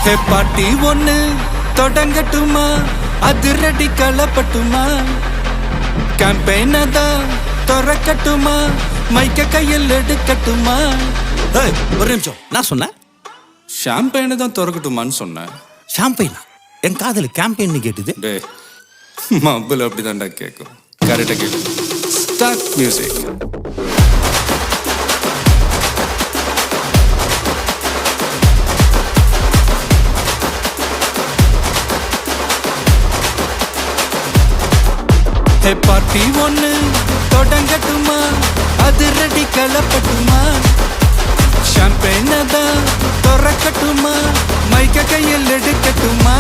ஹே பாட்டி ஒண்ணு தொடங்கட்டுமா, அதிரடி களப்பட்டுமா, கேம்பெயின தான் திறக்கட்டுமா, மைக்க கையில் எடுக்கட்டுமா. ஒரு நிமிஷம், நான் சொன்னேன் ஷாம்பெயினை தான் திறக்கட்டுமான்னு சொன்னேன். ஷாம்பெயினா? என் காதல் கேம்பெயின் கேட்டுது. டே மப்பிள் அப்படிதான்டா கேட்கும். கரெக்டாக கேட்கு. Start music. ஹே பார்ட்டி ஒண்ணு தொடங்கட்டுமா, அதிரடி களப்பட்டுமா, ஷாம்பெயினை தான் திறக்கட்டுமா, மைக்க கையில் எடுக்கட்டுமா.